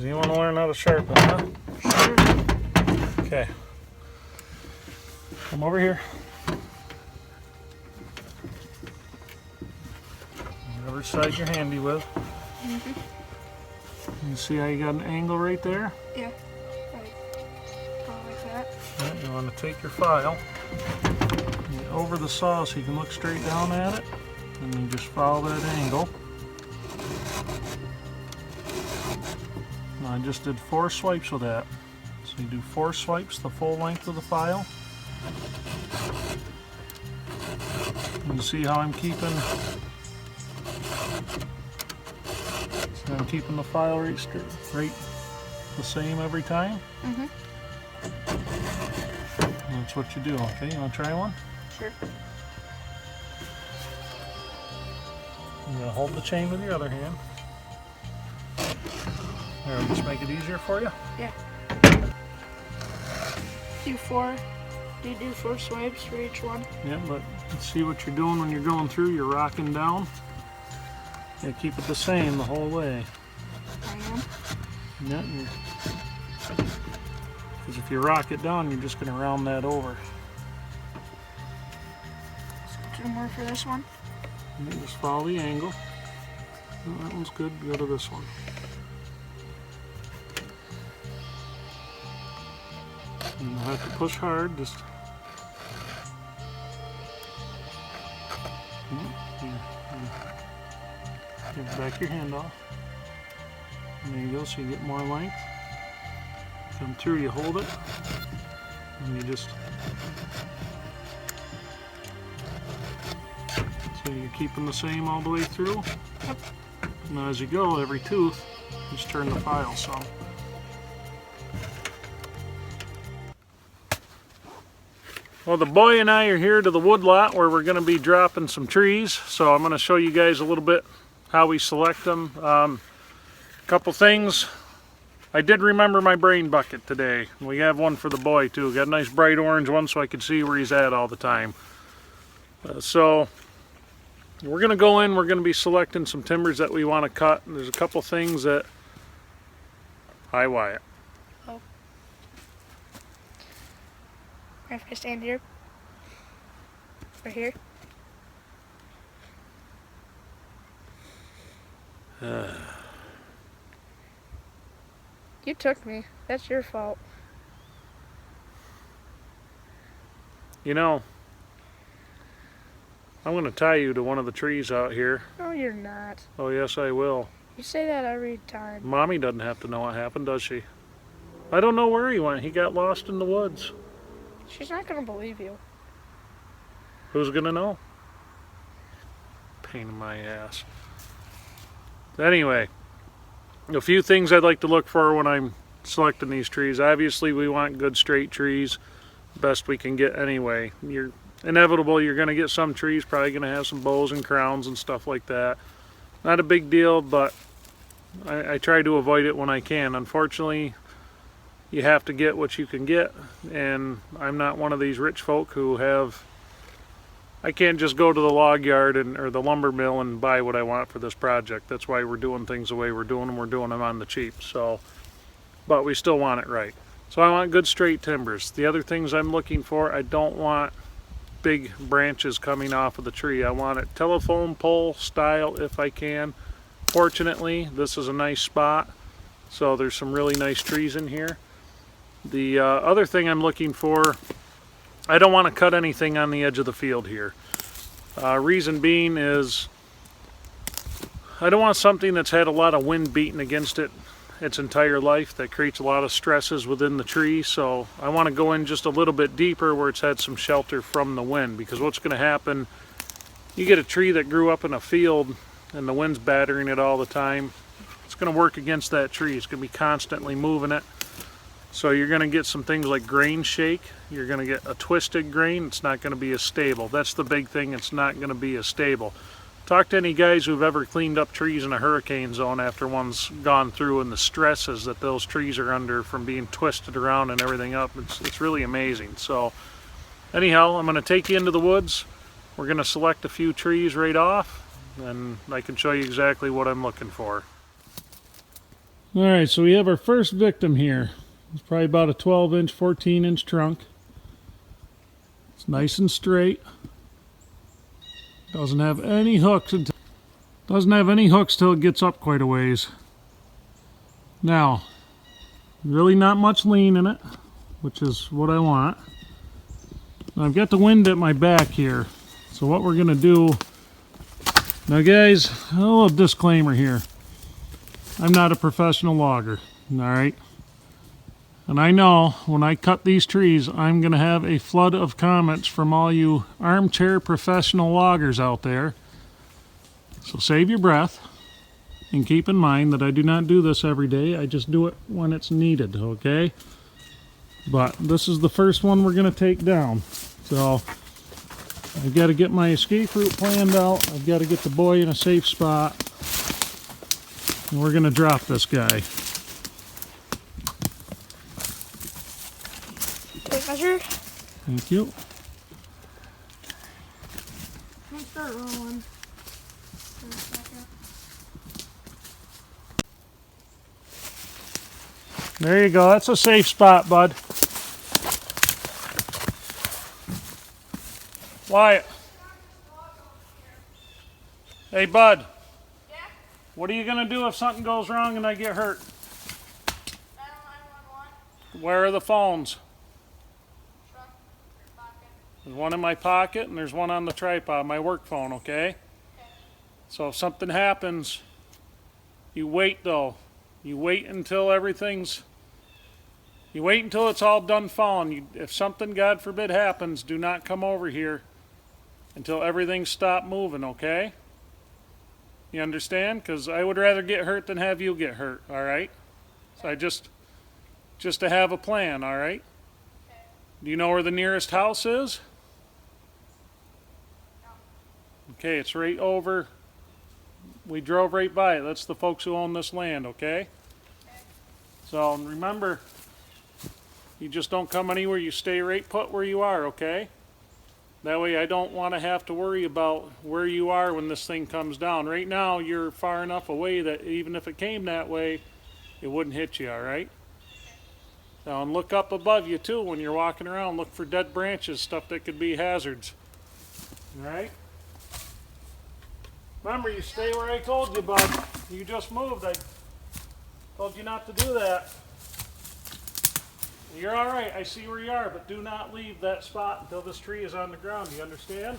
You want to learn how to sharpen, huh? Sure. Okay. Come over here. Whatever side you're handy with. You see how you got an angle right there? Yeah. Right. Go like that. Yeah, you want to take your file over the saw so you can look straight down at it, and you just follow that angle. Now I just did 4 swipes with that. So you do 4 swipes the full length of the file. You see how I'm keeping the file right the same every time. That's what you do. Okay, you want to try one? Sure. You're going to hold the chain with your other hand. Here, I'll just make it easier for you. Yeah. Do you do 4 swipes for each one? Yeah, but see what you're doing when you're going through. You're rocking down. You keep it the same the whole way. I am. Yeah. Because if you rock it down, you're just going to round that over. So 2 more for this one. And then just follow the angle. Oh, that one's good. Go to this one. You don't have to push hard. Just give back your hand off. And there you go. So you get more length. Come through. You hold it, and you just. So you're keeping the same all the way through. Yep. Now as you go, every tooth, just turn the file some. Well, the boy and I are here to the woodlot where we're going to be dropping some trees. So I'm going to show you guys a little bit how we select them. A couple things. I did remember my brain bucket today. We have one for the boy too. Got a nice bright orange one so I could see where he's at all the time. So we're going to go in, we're going to be selecting some timbers that we want to cut. There's a couple things that... Hi, Wyatt. Oh. If I stand here? Right here? You took me. That's your fault. You know, I'm going to tie you to one of the trees out here. No, you're not. Oh, yes, I will. You say that every time. Mommy doesn't have to know what happened, does she? I don't know where he went. He got lost in the woods. She's not going to believe you. Who's going to know? Pain in my ass. Anyway, a few things I'd like to look for when I'm selecting these trees. Obviously, we want good straight trees. Best we can get anyway. You're inevitable, you're going to get some trees probably going to have some bows and crowns and stuff like that. Not a big deal, but I try to avoid it when I can. Unfortunately, you have to get what you can get, and I'm not one of these rich folk who have... I can't just go to the log yard or the lumber mill and buy what I want for this project. That's why we're doing things the way we're doing them. We're doing them on the cheap. So, but we still want it right. So I want good straight timbers. The other things I'm looking for, I don't want big branches coming off of the tree. I want it telephone pole style if I can. Fortunately, this is a nice spot. So there's some really nice trees in here. The other thing I'm looking for, I don't want to cut anything on the edge of the field here. Reason being is I don't want something that's had a lot of wind beating against it its entire life. That creates a lot of stresses within the tree. So I want to go in just a little bit deeper where it's had some shelter from the wind, because what's going to happen, you get a tree that grew up in a field and the wind's battering it all the time, it's going to work against that tree. It's going to be constantly moving it. So you're going to get some things like grain shake. You're going to get a twisted grain. It's not going to be as stable. That's the big thing. It's not going to be as stable. Talk to any guys who've ever cleaned up trees in a hurricane zone after one's gone through, and the stresses that those trees are under from being twisted around and everything up. It's really amazing. So anyhow, I'm going to take you into the woods. We're going to select a few trees right off, and I can show you exactly what I'm looking for. All right, so we have our first victim here. It's probably about a 12-inch, 14-inch trunk. It's nice and straight. Doesn't have any hooks till it gets up quite a ways. Now, really not much lean in it, which is what I want. Now, I've got the wind at my back here, so what we're gonna do now, guys, a little disclaimer here. I'm not a professional logger, all right? And I know when I cut these trees, I'm going to have a flood of comments from all you armchair professional loggers out there. So save your breath and keep in mind that I do not do this every day. I just do it when it's needed, okay? But this is the first one we're going to take down. So I've got to get my escape route planned out. I've got to get the boy in a safe spot. And we're going to drop this guy. Tape measure. Thank you. Let's start rolling. There you go. That's a safe spot, bud. Wyatt. Hey, bud. Yeah? What are you going to do if something goes wrong and I get hurt? Dial 911. Where are the phones? Truck. Your pocket. There's one in my pocket and there's one on the tripod, my work phone, okay? Okay. So if something happens, you wait though. You wait until everything's... You wait until it's all done falling. If something, God forbid, happens, do not come over here until everything's stopped moving, okay? You understand? Because I would rather get hurt than have you get hurt, all right? So I just to have a plan, all right? Okay. Do you know where the nearest house is? No. Okay, it's right over. We drove right by it. That's the folks who own this land, okay? Okay. So remember, you just don't come anywhere. You stay right put where you are, okay? That way I don't want to have to worry about where you are when this thing comes down. Right now, you're far enough away that even if it came that way, it wouldn't hit you, all right? Now, and look up above you, too, when you're walking around. Look for dead branches, stuff that could be hazards. All right? Remember, you stay where I told you, bud. You just moved. I told you not to do that. You're all right. I see where you are, but do not leave that spot until this tree is on the ground. Do you understand?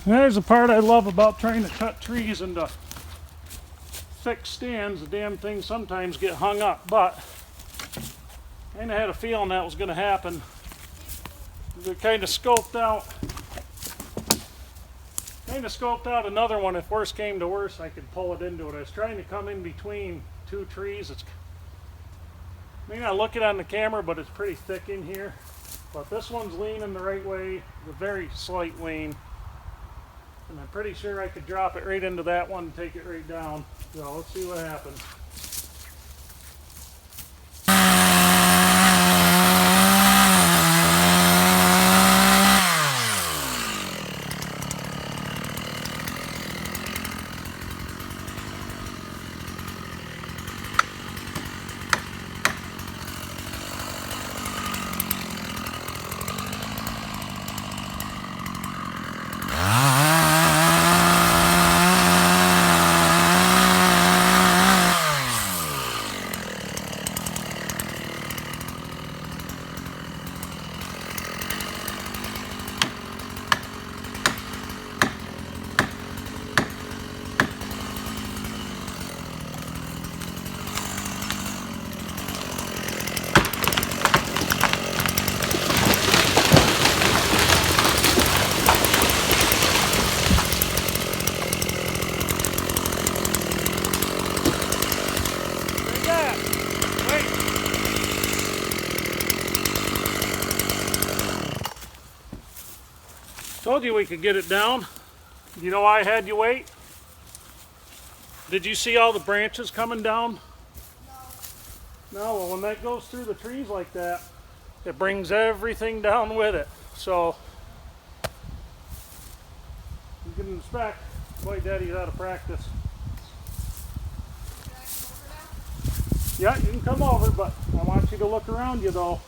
There's the part I love about trying to cut trees into thick stands. The damn things sometimes get hung up, but I kind of had a feeling that was going to happen. We kind of scoped out another one. If worse came to worse, I could pull it into it. I was trying to come in between two trees. It's may not look it on the camera, but it's pretty thick in here. But this one's leaning the right way, a very slight lean. And I'm pretty sure I could drop it right into that one and take it right down. So let's see what happens. Told you we could get it down. You know why I had you wait? Did you see all the branches coming down? No, well, when that goes through the trees like that, it brings everything down with it. So you can inspect. Boy, Daddy's out of practice. Yeah, you can come over, but I want you to look around you though.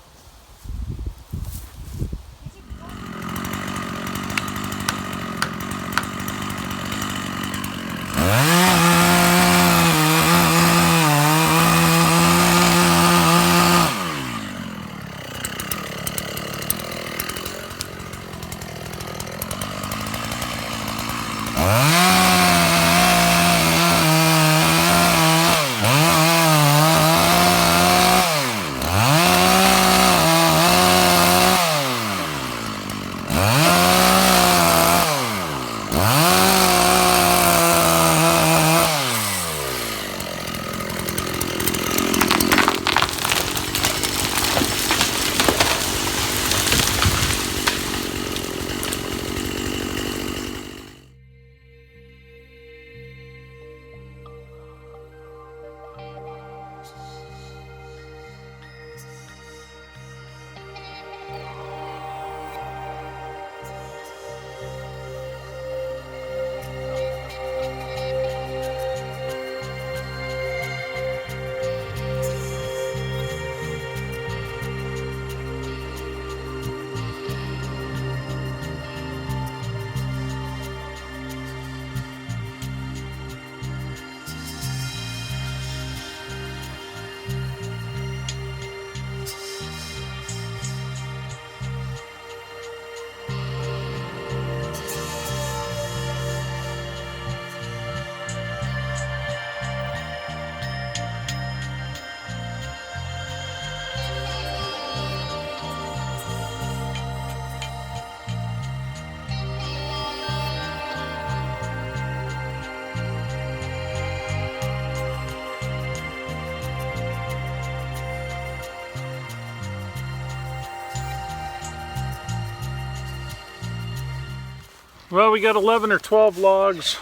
Well, we got 11 or 12 logs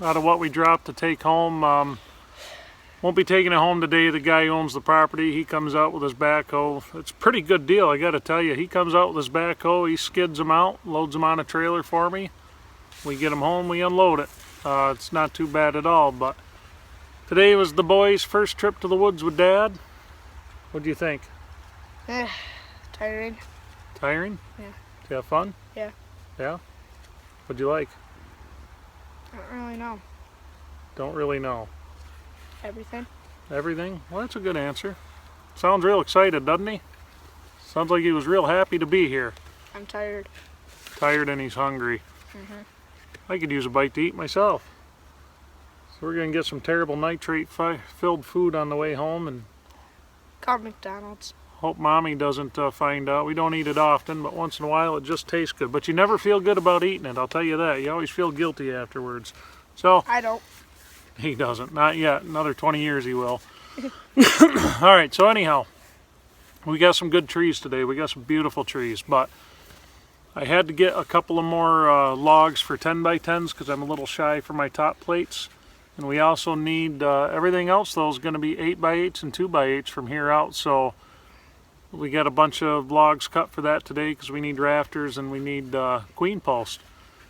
out of what we dropped to take home. Won't be taking it home today. The guy who owns the property, he comes out with his backhoe. It's a pretty good deal, I got to tell you. He comes out with his backhoe, he skids them out, loads them on a trailer for me. We get them home, we unload it. It's not too bad at all, but today was the boys' first trip to the woods with Dad. What do you think? Tiring. Tiring? Yeah. Did you have fun? Yeah. Yeah? What'd you like? I don't really know. Don't really know. Everything. Everything? Well, that's a good answer. Sounds real excited, doesn't he? Sounds like he was real happy to be here. I'm tired. Tired and he's hungry. I could use a bite to eat myself. So we're gonna get some terrible nitrate filled food on the way home and Called McDonald's. hope mommy doesn't find out. We don't eat it often, but once in a while it just tastes good. But you never feel good about eating it, I'll tell you that. You always feel guilty afterwards. So I don't. he doesn't, not yet. Another 20 years he will. All right, so anyhow, we got some good trees today. We got some beautiful trees, but I had to get a couple of more logs for 10 by 10s because I'm a little shy for my top plates. And we also need everything else though is going to be 8 by 8s and 2 by 8s from here out. So we got a bunch of logs cut for that today because we need rafters and we need queen post.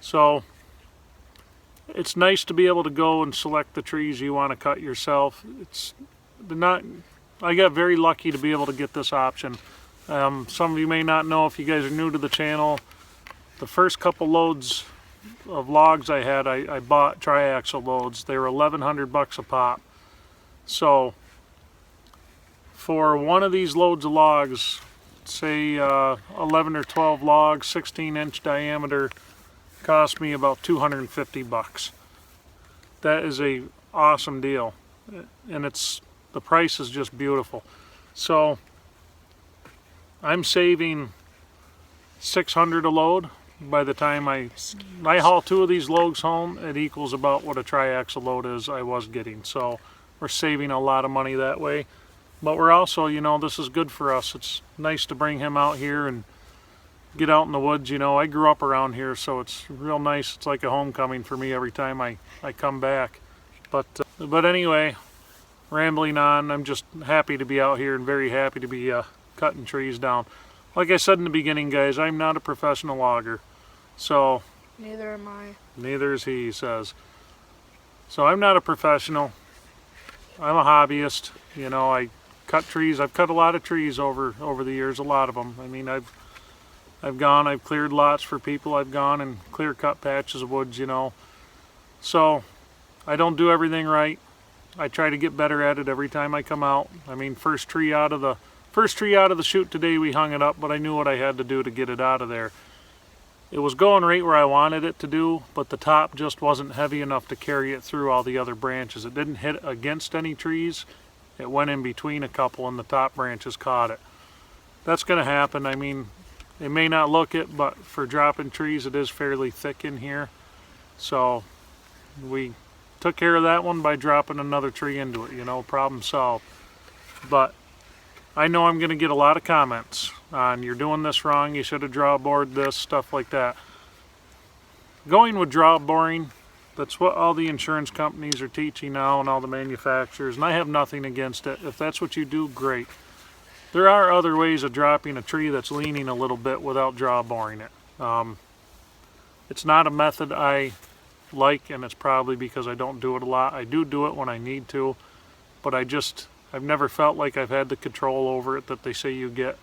So it's nice to be able to go and select the trees you want to cut yourself. I got very lucky to be able to get this option. Some of you may not know, if you guys are new to the channel, the first couple loads of logs I had, I bought triaxle loads. They were $1,100 a pop. So for one of these loads of logs, say 11 or 12 logs, 16-inch diameter, cost me about $250. That is a awesome deal, and the price is just beautiful. So I'm saving $600 a load. By the time I haul 2 of these logs home, it equals about what a triaxle load is I was getting. So we're saving a lot of money that way. But we're also, you know, this is good for us. It's nice to bring him out here and get out in the woods. You know, I grew up around here, so it's real nice. It's like a homecoming for me every time I come back. But anyway, rambling on, I'm just happy to be out here and very happy to be cutting trees down. Like I said in the beginning, guys, I'm not a professional logger, so Neither am I. neither is he says. So I'm not a professional. I'm a hobbyist. You know, I cut trees. I've cut a lot of trees over the years, a lot of them. I mean, I've cleared lots for people. I've gone and clear cut patches of woods, you know. So I don't do everything right. I try to get better at it every time I come out. I mean, first tree out of the chute today, we hung it up, but I knew what I had to do to get it out of there. It was going right where I wanted it to do, but the top just wasn't heavy enough to carry it through all the other branches. It didn't hit against any trees. It went in between a couple and the top branches caught it. That's going to happen. I mean, it may not look it, but for dropping trees, it is fairly thick in here. So we took care of that one by dropping another tree into it, you know, problem solved. But I know I'm going to get a lot of comments on, you're doing this wrong, you should have draw bored this, stuff like that. Going with draw boring, that's what all the insurance companies are teaching now and all the manufacturers, and I have nothing against it. If that's what you do, great. There are other ways of dropping a tree that's leaning a little bit without draw boring it. It's not a method I like, and it's probably because I don't do it a lot. I do it when I need to, but I've never felt like I've had the control over it that they say you get.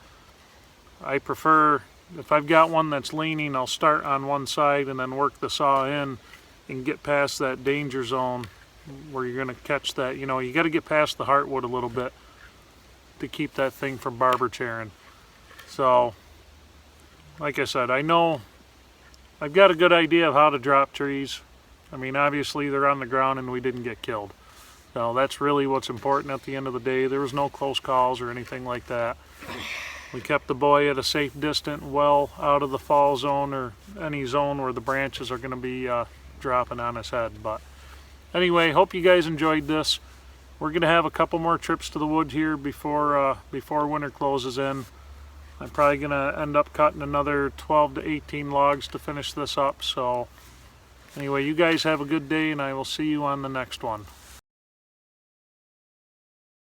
I prefer, if I've got one that's leaning, I'll start on one side and then work the saw in and get past that danger zone where you're going to catch that. You know, you got to get past the heartwood a little bit to keep that thing from barber chairing. So, like I said, I know I've got a good idea of how to drop trees. I mean, obviously they're on the ground and we didn't get killed. So that's really what's important at the end of the day. There was no close calls or anything like that. We kept the boy at a safe distance, well out of the fall zone or any zone where the branches are going to be dropping on his head. But anyway, hope you guys enjoyed this. We're going to have a couple more trips to the woods here before winter closes in. I'm probably going to end up cutting another 12 to 18 logs to finish this up. So anyway, you guys have a good day, and I will see you on the next one.